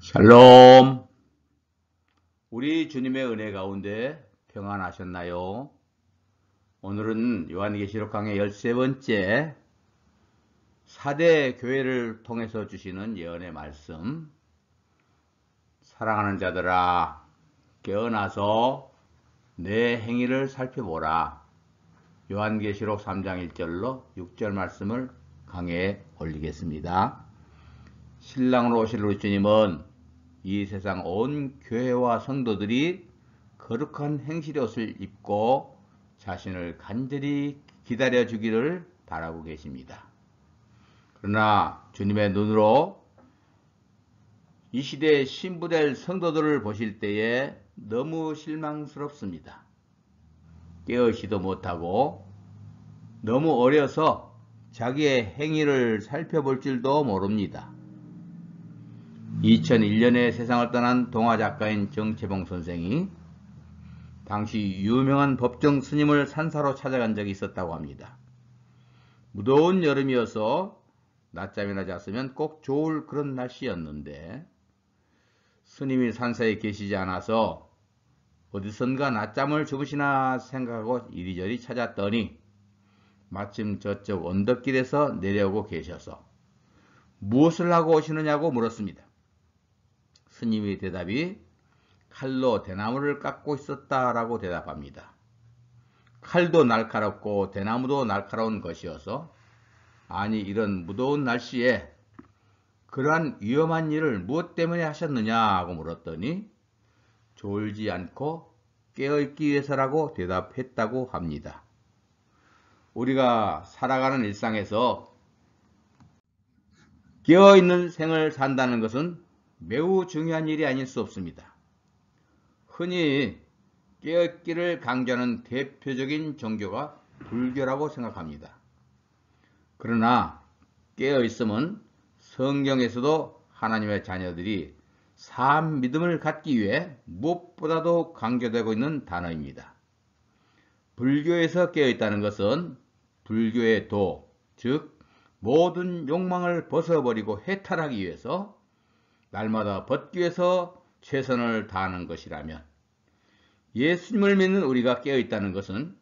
샬롬. 우리 주님의 은혜 가운데 평안하셨나요? 오늘은 요한계시록 강의 13번째 4대 교회를 통해서 주시는 예언의 말씀, 사랑하는 자들아 깨어나서 내 행위를 살펴보라. 요한계시록 3장 1절로 6절 말씀을 강해에 올리겠습니다. 신랑으로 오실 우리 주님은 이 세상 온 교회와 성도들이 거룩한 행실의 옷을 입고 자신을 간절히 기다려 주기를 바라고 계십니다. 그러나 주님의 눈으로 이 시대의 신부될 성도들을 보실 때에 너무 실망스럽습니다. 깨어있지도 못하고 너무 어려서 자기의 행위를 살펴볼 줄도 모릅니다. 2001년에 세상을 떠난 동화작가인 정채봉 선생이 당시 유명한 법정 스님을 산사로 찾아간 적이 있었다고 합니다. 무더운 여름이어서 낮잠이나 잤으면 꼭 좋을 그런 날씨였는데 스님이 산사에 계시지 않아서 어디선가 낮잠을 주무시나 생각하고 이리저리 찾았더니 마침 저쪽 언덕길에서 내려오고 계셔서 무엇을 하고 오시느냐고 물었습니다. 스님의 대답이 칼로 대나무를 깎고 있었다라고 대답합니다. 칼도 날카롭고 대나무도 날카로운 것이어서 아니 이런 무더운 날씨에 그러한 위험한 일을 무엇 때문에 하셨느냐고 물었더니 졸지 않고 깨어있기 위해서라고 대답했다고 합니다. 우리가 살아가는 일상에서 깨어있는 생을 산다는 것은 매우 중요한 일이 아닐 수 없습니다. 흔히 깨어있기를 강조하는 대표적인 종교가 불교라고 생각합니다. 그러나 깨어있음은 성경에서도 하나님의 자녀들이 산 믿음을 갖기 위해 무엇보다도 강조되고 있는 단어입니다. 불교에서 깨어있다는 것은 불교의 도, 즉 모든 욕망을 벗어버리고 해탈하기 위해서 날마다 벗기 위해서 최선을 다하는 것이라면 예수님을 믿는 우리가 깨어있다는 것은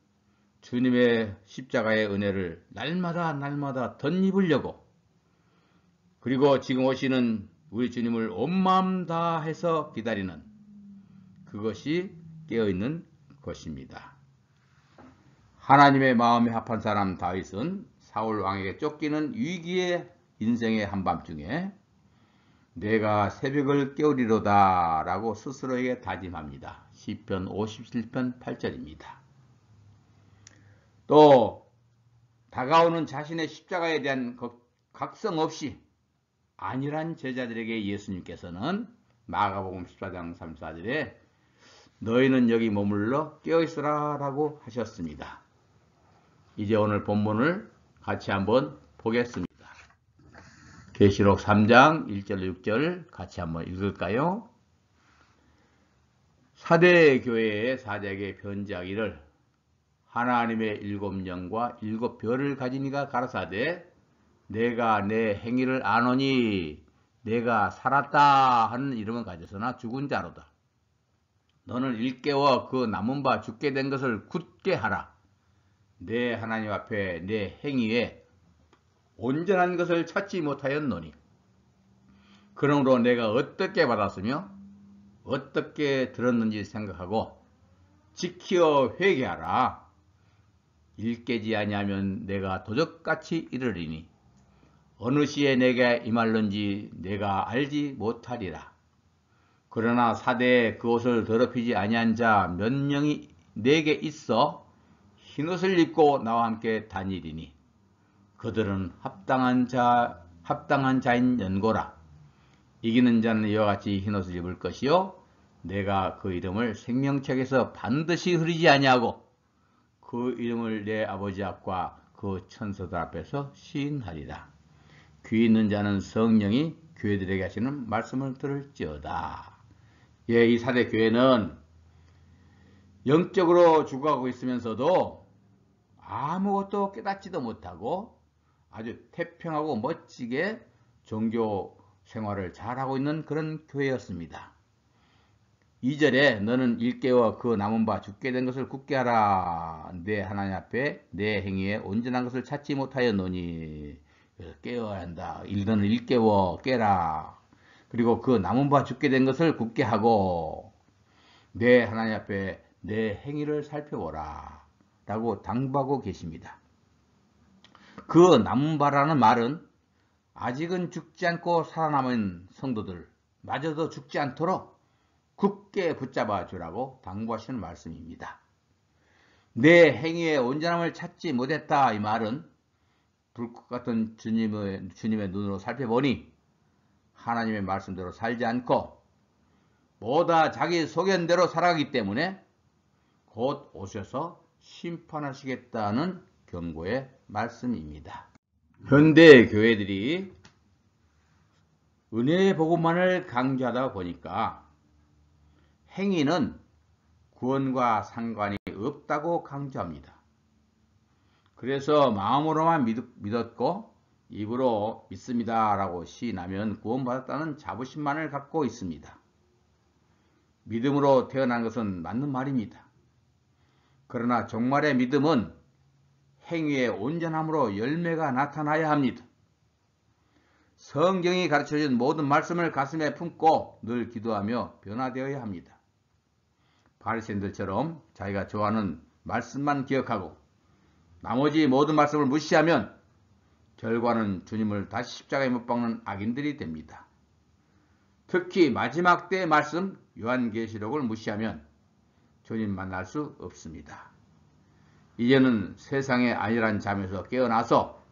주님의 십자가의 은혜를 날마다 덧입으려고 그리고 지금 오시는 우리 주님을 온 마음 다해서 기다리는 그것이 깨어있는 것입니다. 하나님의 마음에 합한 사람 다윗은 사울 왕에게 쫓기는 위기의 인생의 한밤중에 내가 새벽을 깨우리로다 라고 스스로에게 다짐합니다. 시편 57편 8절입니다. 또 다가오는 자신의 십자가에 대한 각성 없이 안일한 제자들에게 예수님께서는 마가복음 14장 34절에 너희는 여기 머물러 깨어있으라 라고 하셨습니다. 이제 오늘 본문을 같이 한번 보겠습니다. 계시록 3장 1절 6절 같이 한번 읽을까요? 사대 교회의 사자에게 편지하기를 하나님의 7영과 7별을 가진 이가 가라사대 내가 내 행위를 아노니 내가 살았다 하는 이름을 가졌으나 죽은 자로다. 너는 일깨워 그 남은 바 죽게 된 것을 굳게 하라. 내 하나님 앞에 내 행위에 온전한 것을 찾지 못하였노니 그러므로 내가 어떻게 받았으며 어떻게 들었는지 생각하고 지키어 회개하라. 일깨지 아니하면 내가 도적같이 이르리니 어느 시에 내게 임할는지 내가 알지 못하리라. 그러나 사대에 그 옷을 더럽히지 아니한 자 몇 명이 내게 있어 흰옷을 입고 나와 함께 다니리니 그들은 합당한 자인 연고라. 이기는 자는 이와 같이 흰옷을 입을 것이요 내가 그 이름을 생명책에서 반드시 흐리지 아니하고 그 이름을 내 아버지 앞과 그 천사들 앞에서 시인하리라. 귀 있는 자는 성령이 교회들에게 하시는 말씀을 들을지어다. 예, 이 사대 교회는 영적으로 죽어가고 있으면서도 아무것도 깨닫지도 못하고 아주 태평하고 멋지게 종교 생활을 잘하고 있는 그런 교회였습니다. 2절에 너는 일깨워 그 남은 바 죽게 된 것을 굳게 하라. 내 하나님 앞에 내 행위에 온전한 것을 찾지 못하였노니. 깨워야 한다. 너는 일깨워 깨라. 그리고 그 남은 바 죽게 된 것을 굳게 하고 내 하나님 앞에 내 행위를 살펴보라. 라고 당부하고 계십니다. 그 남은 바라는 말은 아직은 죽지 않고 살아남은 성도들 마저도 죽지 않도록 굳게 붙잡아 주라고 당부하시는 말씀입니다. 내 행위의 온전함을 찾지 못했다. 이 말은 불꽃 같은 주님의 눈으로 살펴보니 하나님의 말씀대로 살지 않고 뭐다 자기 소견대로 살아가기 때문에 곧 오셔서 심판하시겠다는 경고의 말씀입니다. 현대 교회들이 은혜의 복음만을 강조하다 보니까 행위는 구원과 상관이 없다고 강조합니다. 그래서 마음으로만 믿었고 입으로 믿습니다 라고 시인하면 구원받았다는 자부심만을 갖고 있습니다. 믿음으로 태어난 것은 맞는 말입니다. 그러나 정말의 믿음은 행위의 온전함으로 열매가 나타나야 합니다. 성경이 가르쳐준 모든 말씀을 가슴에 품고 늘 기도하며 변화되어야 합니다. 바리새인들처럼 자기가 좋아하는 말씀만 기억하고 나머지 모든 말씀을 무시하면 결과는 주님을 다시 십자가에 못 박는 악인들이 됩니다. 특히 마지막 때의 말씀 요한계시록을 무시하면 주님 만날 수 없습니다. 이제는 세상의 안일한 잠에서 깨어나서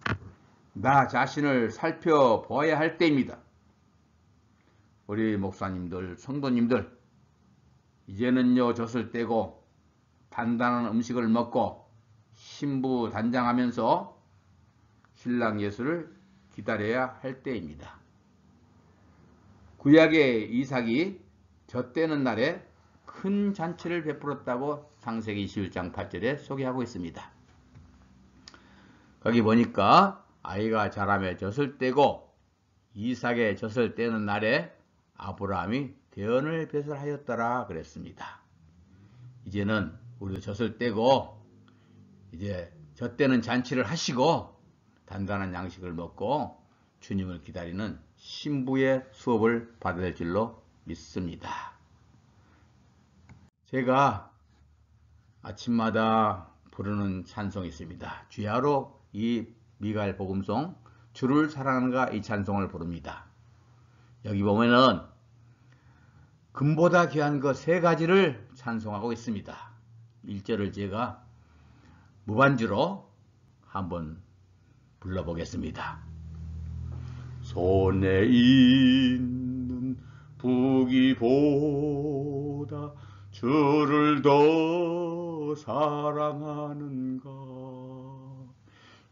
나 자신을 살펴보아야 할 때입니다. 우리 목사님들, 성도님들 이제는요 젖을 떼고 단단한 음식을 먹고 신부단장하면서 신랑 예수를 기다려야 할 때입니다. 구약의 이삭이 젖대는 날에 큰 잔치를 베풀었다고 창세기 21장 8절에 소개하고 있습니다. 거기 보니까 아이가 자라매 젖을 떼고 이삭의 젖을 떼는 날에 아브라함이 대언을 배설하였더라 그랬습니다. 이제는 우리도 젖을 떼고 이제 젖대는 잔치를 하시고 단단한 양식을 먹고 주님을 기다리는 신부의 수업을 받아야 될 줄로 믿습니다. 제가 아침마다 부르는 찬송이 있습니다. 주야로 이 미가엘 복음송 주를 사랑하는가 이 찬송을 부릅니다. 여기 보면은 금보다 귀한 것 세 가지를 찬송하고 있습니다. 1절을 제가 무반주로 한번 불러보겠습니다. 손에 있는 부귀보다 주를 더 사랑하는가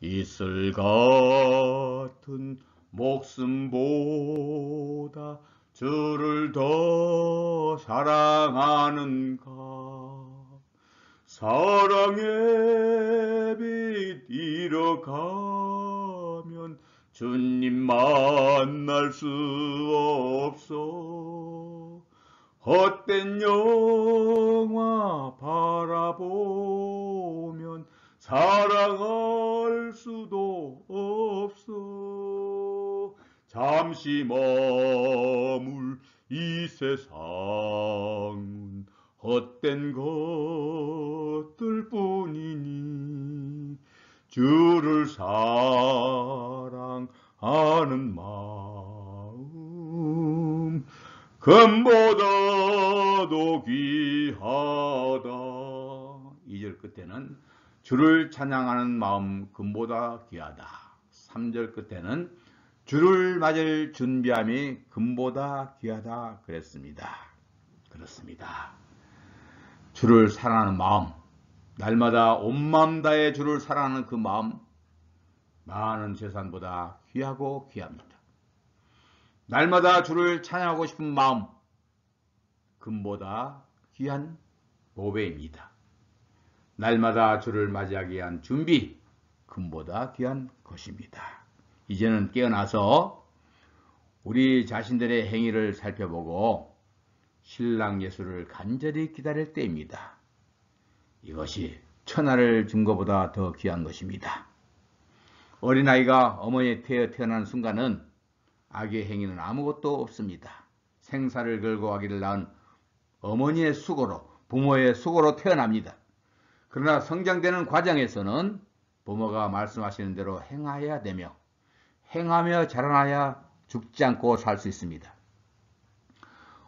이슬 같은 목숨보다 주를 더 사랑하는가 사랑의 빛 잃어가면 주님 만날 수 없어 헛된 영화 바라보면 사랑할 수도 없어 잠시 머물 이 세상은 헛된 것들 뿐이니 주를 사랑하는 마음 금보다도 귀하다. 2절 끝에는 주를 찬양하는 마음 금보다 귀하다. 3절 끝에는 주를 맞을 준비함이 금보다 귀하다 그랬습니다. 그렇습니다. 주를 사랑하는 마음, 날마다 온 마음 다해 주를 사랑하는 그 마음, 많은 재산보다 귀하고 귀합니다. 날마다 주를 찬양하고 싶은 마음, 금보다 귀한 보배입니다. 날마다 주를 맞이하기 위한 준비, 금보다 귀한 것입니다. 이제는 깨어나서 우리 자신들의 행위를 살펴보고 신랑 예수를 간절히 기다릴 때입니다. 이것이 천하를 준 것보다 더 귀한 것입니다. 어린아이가 어머니에 태어난 순간은 악의 행위는 아무것도 없습니다. 생사를 걸고 아기를 낳은 어머니의 수고로, 부모의 수고로 태어납니다. 그러나 성장되는 과정에서는 부모가 말씀하시는 대로 행하여야 되며 행하며 자라나야 죽지 않고 살 수 있습니다.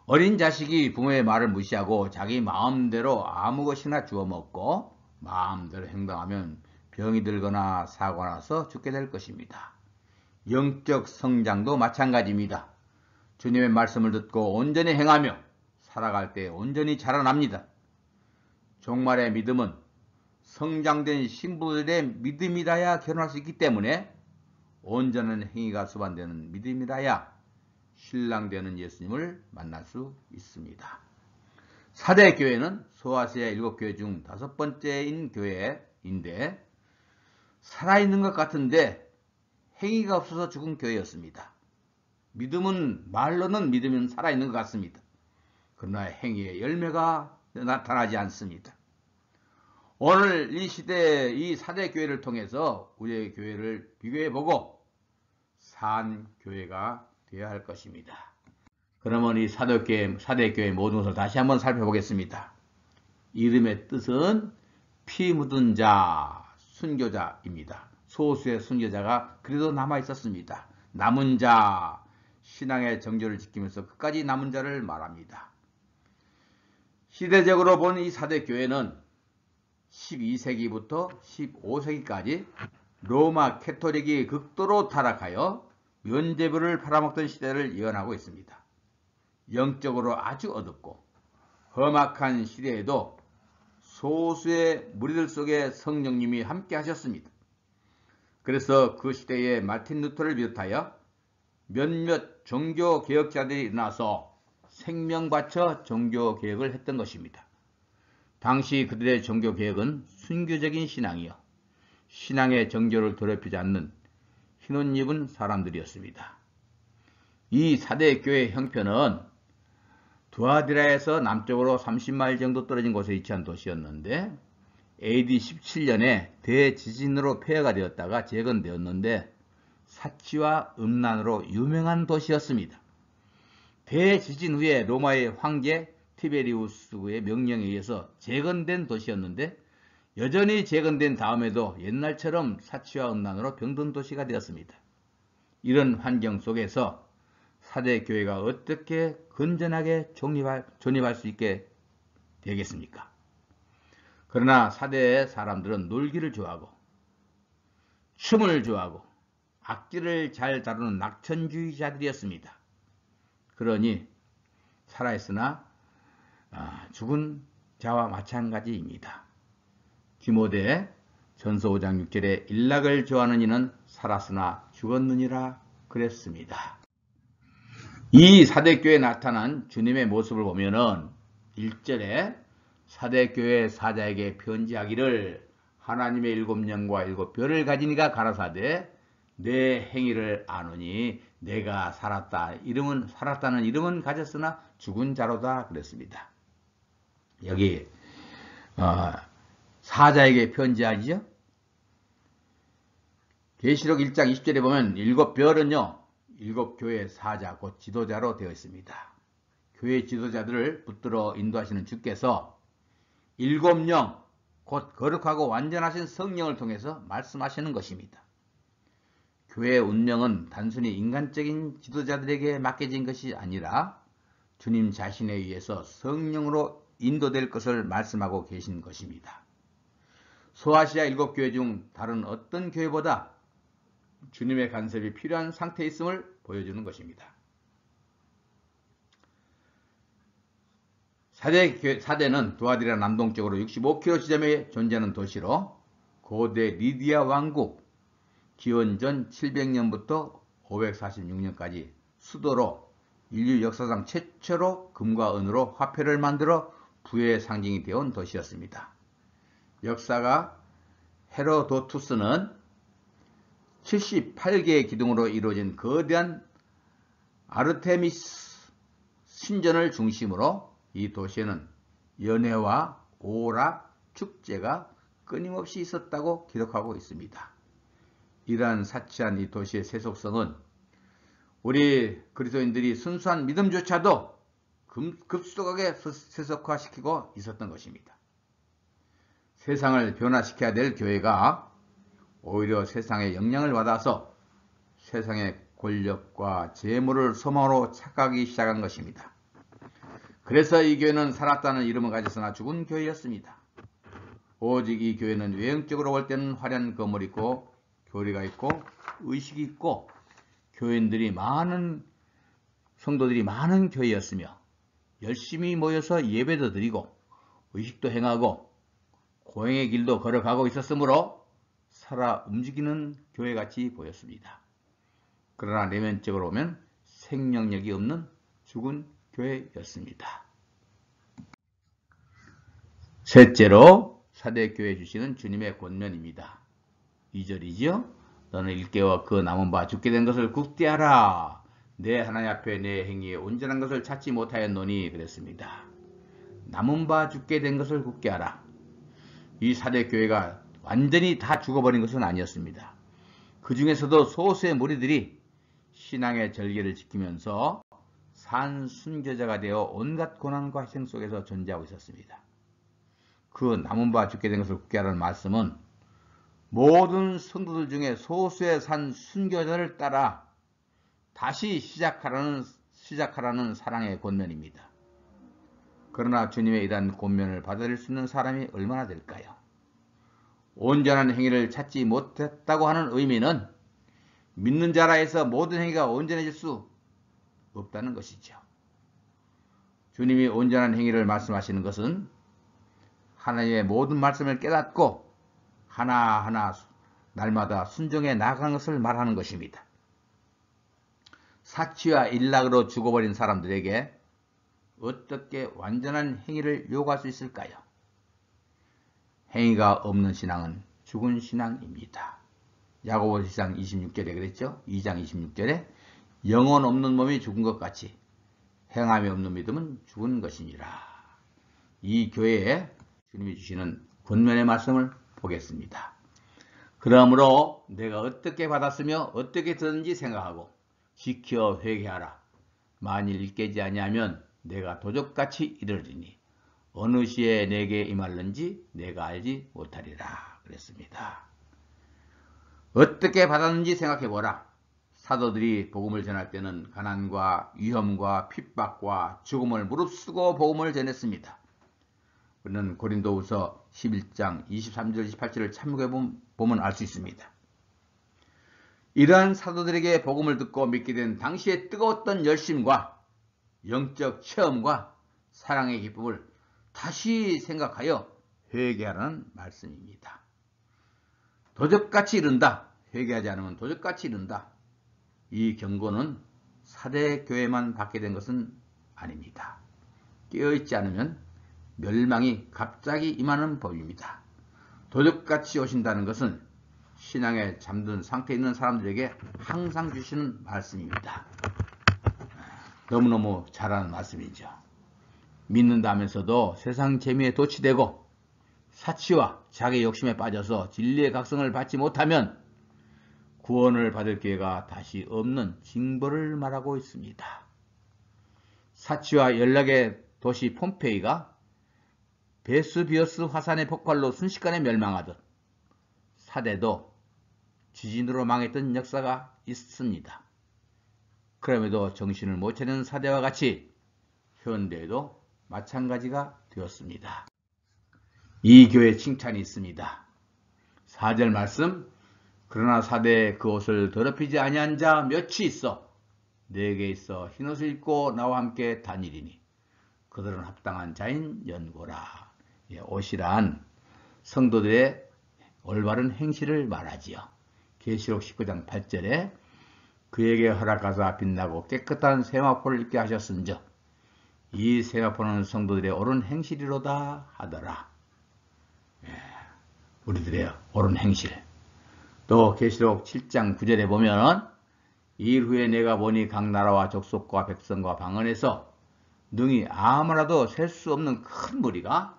어린 자식이 부모의 말을 무시하고 자기 마음대로 아무 것이나 주워 먹고 마음대로 행동하면 병이 들거나 사고가 나서 죽게 될 것입니다. 영적 성장도 마찬가지입니다. 주님의 말씀을 듣고 온전히 행하며 살아갈 때 온전히 자라납니다. 종말의 믿음은 성장된 신부들의 믿음이라야 결혼할 수 있기 때문에 온전한 행위가 수반되는 믿음이라야 신랑 되는 예수님을 만날 수 있습니다. 사대교회는 소아시아 7교회 중 5번째인 교회인데 살아있는 것 같은데 행위가 없어서 죽은 교회였습니다. 믿음은 말로는 믿으면 살아있는 것 같습니다. 그러나 행위의 열매가 나타나지 않습니다. 오늘 이 시대의 이 사대교회를 통해서 우리의 교회를 비교해보고 산 교회가 되어야 할 것입니다. 그러면 이 사대교회 모든 것을 다시 한번 살펴보겠습니다. 이름의 뜻은 피 묻은 자, 순교자입니다. 소수의 순교자가 그래도 남아있었습니다. 남은 자, 신앙의 정조를 지키면서 끝까지 남은 자를 말합니다. 시대적으로 본 이 사대교회는 12세기부터 15세기까지 로마 캐토릭이 극도로 타락하여 면죄부를 팔아먹던 시대를 예언하고 있습니다. 영적으로 아주 어둡고 험악한 시대에도 소수의 무리들 속에 성령님이 함께 하셨습니다. 그래서 그 시대에 마틴 루터를 비롯하여 몇몇 종교개혁자들이 일어나서 생명 바쳐 종교개혁을 했던 것입니다. 당시 그들의 종교개혁은 순교적인 신앙이요 신앙의 정조를 더럽히지 않는 흰옷 입은 사람들이었습니다. 이 사대교회 형편은 두아디라에서 남쪽으로 30마일 정도 떨어진 곳에 위치한 도시였는데 AD 17년에 대지진으로 폐허가 되었다가 재건되었는데 사치와 음란으로 유명한 도시였습니다. 대지진 후에 로마의 황제 티베리우스의 명령에 의해서 재건된 도시였는데 여전히 재건된 다음에도 옛날처럼 사치와 음란으로 병든 도시가 되었습니다. 이런 환경 속에서 사대교회가 어떻게 건전하게 존립할 수 있게 되겠습니까? 그러나 사대의 사람들은 놀기를 좋아하고 춤을 좋아하고 악기를 잘 다루는 낙천주의자들이었습니다. 그러니 살아있으나 죽은 자와 마찬가지입니다. 디모데 전서 5장 6절에 일락을 좋아하는 이는 살았으나 죽었느니라 그랬습니다. 이 사대교회에 나타난 주님의 모습을 보면은 1절에 사대교회 사자에게 편지하기를 하나님의 7영과 7별을 가진 이가 가라사대 내 행위를 아노니 내가 살았다는 이름은 가졌으나 죽은 자로다 그랬습니다. 여기 사자에게 편지하지요. 계시록 1장 20절에 보면 7별은요 7교회 사자 곧 지도자로 되어 있습니다. 교회 지도자들을 붙들어 인도하시는 주께서 7영 곧 거룩하고 완전하신 성령을 통해서 말씀하시는 것입니다. 교회의 운명은 단순히 인간적인 지도자들에게 맡겨진 것이 아니라 주님 자신에 의해서 성령으로 인도될 것을 말씀하고 계신 것입니다. 소아시아 7교회 중 다른 어떤 교회보다 주님의 간섭이 필요한 상태에 있음을 보여주는 것입니다. 사대는 두아디라 남동쪽으로 65km 지점에 존재하는 도시로 고대 리디아 왕국 기원전 700년부터 546년까지 수도로 인류 역사상 최초로 금과 은으로 화폐를 만들어 부의 상징이 되어온 도시였습니다. 역사가 헤로도투스는 78개의 기둥으로 이루어진 거대한 아르테미스 신전을 중심으로 이 도시에는 연회와 오락, 축제가 끊임없이 있었다고 기록하고 있습니다. 이러한 사치한 이 도시의 세속성은 우리 그리스도인들이 순수한 믿음조차도 급속하게 세속화시키고 있었던 것입니다. 세상을 변화시켜야 될 교회가 오히려 세상의 영향을 받아서 세상의 권력과 재물을 소망으로 착각하기 시작한 것입니다. 그래서 이 교회는 살았다는 이름을 가졌으나 죽은 교회였습니다. 오직 이 교회는 외형적으로 볼 때는 화려한 건물이 있고 교리가 있고 의식이 있고 성도들이 많은 교회였으며 열심히 모여서 예배도 드리고 의식도 행하고 고행의 길도 걸어가고 있었으므로 살아 움직이는 교회같이 보였습니다. 그러나 내면적으로 보면 생명력이 없는 죽은 교회였습니다. 셋째로 사대교회 주시는 주님의 권면입니다. 2절이지요. 너는 일깨워 그 남은 바 죽게 된 것을 굳게하라. 내 하나님 앞에 내 행위에 온전한 것을 찾지 못하였노니 그랬습니다. 남은 바 죽게 된 것을 굳게하라. 이 사대교회가 완전히 다 죽어버린 것은 아니었습니다. 그 중에서도 소수의 무리들이 신앙의 절개를 지키면서 산 순교자가 되어 온갖 고난과 희생 속에서 존재하고 있었습니다. 그 남은 바 죽게 된 것을 굳게하라는 말씀은 모든 성도들 중에 소수의 산 순교자를 따라 다시 시작하라는 사랑의 권면입니다. 그러나 주님의 이러한 권면을 받아들일 수 있는 사람이 얼마나 될까요? 온전한 행위를 찾지 못했다고 하는 의미는 믿는 자라 해서 모든 행위가 온전해질 수 없다는 것이죠. 주님이 온전한 행위를 말씀하시는 것은 하나님의 모든 말씀을 깨닫고 하나하나 날마다 순종해 나가는 것을 말하는 것입니다. 사치와 일락으로 죽어버린 사람들에게 어떻게 완전한 행위를 요구할 수 있을까요? 행위가 없는 신앙은 죽은 신앙입니다. 야고보서 2장 26절에 그랬죠? 2장 26절에 영혼 없는 몸이 죽은 것 같이 행함이 없는 믿음은 죽은 것이니라. 이 교회에 주님이 주시는 권면의 말씀을 보겠습니다. 그러므로 내가 어떻게 받았으며 어떻게 들었는지 생각하고 지켜 회개하라. 만일 일깨지 아니하면 내가 도적같이 이르리니 어느 시에 내게 임할는지 내가 알지 못하리라 그랬습니다. 어떻게 받았는지 생각해보라. 사도들이 복음을 전할 때는 가난과 위험과 핍박과 죽음을 무릅쓰고 복음을 전했습니다. 우리는 고린도후서 11장 23절 28절을 참고해보면 알 수 있습니다. 이러한 사도들에게 복음을 듣고 믿게 된 당시의 뜨거웠던 열심과 영적 체험과 사랑의 기쁨을 다시 생각하여 회개하라는 말씀입니다. 도적같이 이른다. 회개하지 않으면 도적같이 이른다. 이 경고는 사대교회만 받게 된 것은 아닙니다. 깨어있지 않으면 멸망이 갑자기 임하는 법입니다. 도적같이 오신다는 것은 신앙에 잠든 상태에 있는 사람들에게 항상 주시는 말씀입니다. 너무너무 잘하는 말씀이죠. 믿는다면서도 세상 재미에 도취되고 사치와 자기 욕심에 빠져서 진리의 각성을 받지 못하면 구원을 받을 기회가 다시 없는 징벌을 말하고 있습니다. 사치와 연락의 도시 폼페이가 베스비어스 화산의 폭발로 순식간에 멸망하듯 사대도 지진으로 망했던 역사가 있습니다. 그럼에도 정신을 못 차리는 사대와 같이 현대에도 마찬가지가 되었습니다. 이 교회 칭찬이 있습니다. 4절 말씀, 그러나 사대에 그 옷을 더럽히지 아니한 자 몇이 있어 내게 있어 흰옷을 입고 나와 함께 다니리니 그들은 합당한 자인 연고라. 옷이란 성도들의 올바른 행실을 말하지요. 계시록 19장 8절에 그에게 허락하사 빛나고 깨끗한 세마포를 입게 하셨은즉 이 세마포는 성도들의 옳은 행실이로다 하더라. 우리들의 옳은 행실. 또 계시록 7장 9절에 보면 일 후에 내가 보니 각 나라와 족속과 백성과 방언에서 능히 아무나도 셀 수 없는 큰 무리가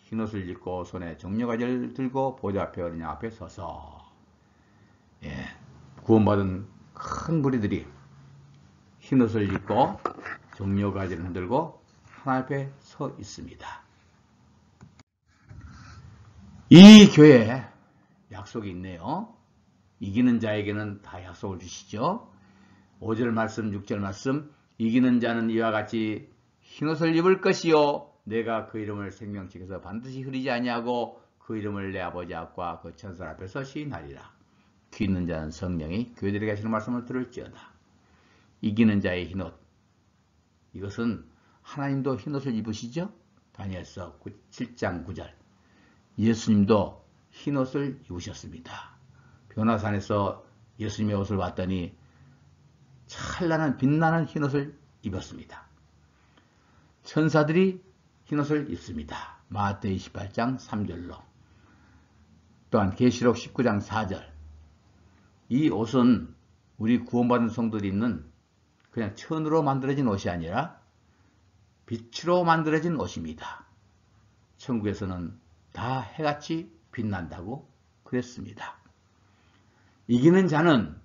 흰옷을 입고 손에 정려가지를 들고 보좌 앞에 어린 양 앞에 서서, 구원받은 큰 무리들이 흰옷을 입고 정려가지를 흔들고 하나님 앞에 서 있습니다. 이 교회에 약속이 있네요. 이기는 자에게는 다 약속을 주시죠. 5절 말씀, 6절 말씀, 이기는 자는 이와 같이 흰옷을 입을 것이요 내가 그 이름을 생명책에서 반드시 흐리지 아니하고 그 이름을 내 아버지 앞과 그 천사 앞에서 시인하리라. 귀 있는 자는 성령이 교회들에게 하시는 말씀을 들을지어다. 이기는 자의 흰옷, 이것은 하나님도 흰옷을 입으시죠. 다니엘서 7장 9절, 예수님도 흰옷을 입으셨습니다. 변화산에서 예수님의 옷을 봤더니 찬란한 빛나는 흰옷을 입었습니다. 천사들이 흰옷을 입습니다. 마태복음 28장 3절로, 또한 계시록 19장 4절. 이 옷은 우리 구원받은 성도들이 입는 그냥 천으로 만들어진 옷이 아니라 빛으로 만들어진 옷입니다. 천국에서는 다 해같이 빛난다고 그랬습니다. 이기는 자는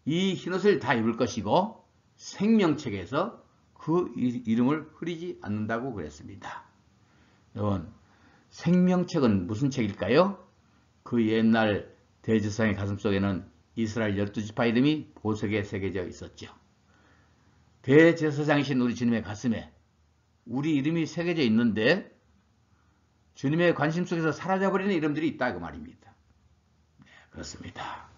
이 흰옷을 다 입을 것이고 생명책에서 그 이름을 흐리지 않는다고 그랬습니다. 여러분, 생명책은 무슨 책일까요? 그 옛날 대제사장의 가슴속에는 이스라엘 12지파 이름이 보석에 새겨져 있었죠. 대제사장이신 우리 주님의 가슴에 우리 이름이 새겨져 있는데 주님의 관심 속에서 사라져버리는 이름들이 있다 그 말입니다. 그렇습니다.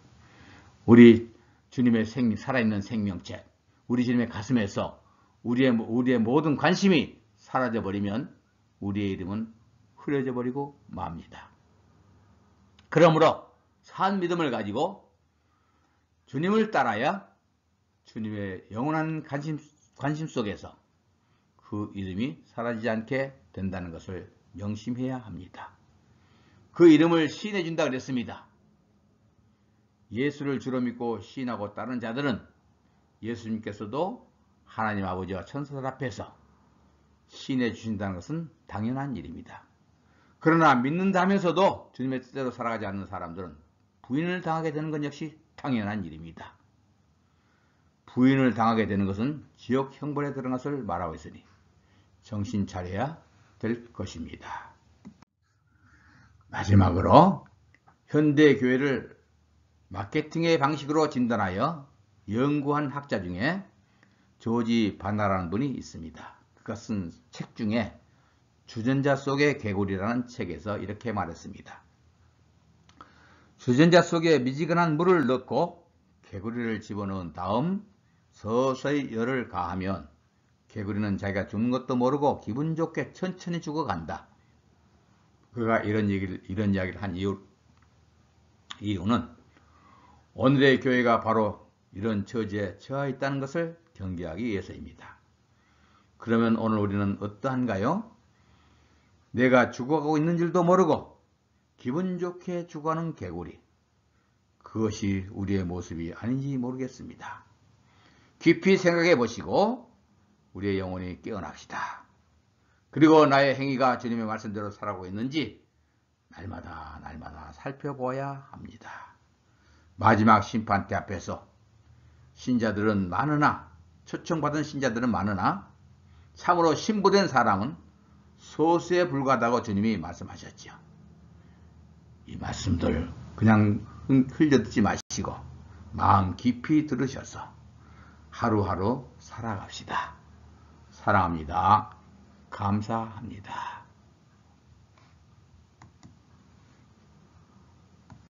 우리 주님의 살아있는 생명책, 우리 주님의 가슴에서 우리의 모든 관심이 사라져버리면 우리의 이름은 흐려져 버리고 맙니다. 그러므로 산 믿음을 가지고 주님을 따라야 주님의 영원한 관심 속에서 그 이름이 사라지지 않게 된다는 것을 명심해야 합니다. 그 이름을 시인해 준다 그랬습니다. 예수를 주로 믿고 시인하고 따르는 자들은 예수님께서도 하나님 아버지와 천사들 앞에서 시인해 주신다는 것은 당연한 일입니다. 그러나 믿는다 하면서도 주님의 뜻대로 살아가지 않는 사람들은 부인을 당하게 되는 것 역시 당연한 일입니다. 부인을 당하게 되는 것은 지옥 형벌에 들어간 것을 말하고 있으니 정신 차려야 될 것입니다. 마지막으로 현대 교회를 마케팅의 방식으로 진단하여 연구한 학자 중에 조지 바나라는 분이 있습니다. 그가 쓴 책 중에 주전자 속의 개구리라는 책에서 이렇게 말했습니다. 주전자 속에 미지근한 물을 넣고 개구리를 집어넣은 다음 서서히 열을 가하면 개구리는 자기가 죽는 것도 모르고 기분 좋게 천천히 죽어간다. 그가 이런 이야기를 한 이유는 오늘의 교회가 바로 이런 처지에 처해 있다는 것을 경계하기 위해서입니다. 그러면 오늘 우리는 어떠한가요? 내가 죽어가고 있는 줄도 모르고 기분 좋게 죽어가는 개구리. 그것이 우리의 모습이 아닌지 모르겠습니다. 깊이 생각해 보시고 우리의 영혼이 깨어납시다. 그리고 나의 행위가 주님의 말씀대로 살아가고 있는지 날마다 살펴보아야 합니다. 마지막 심판대 앞에서 신자들은 많으나, 초청받은 신자들은 많으나 참으로 신부된 사람은 소수에 불과하다고 주님이 말씀하셨죠. 이 말씀들 그냥 흘려듣지 마시고 마음 깊이 들으셔서 하루하루 살아갑시다. 사랑합니다. 감사합니다.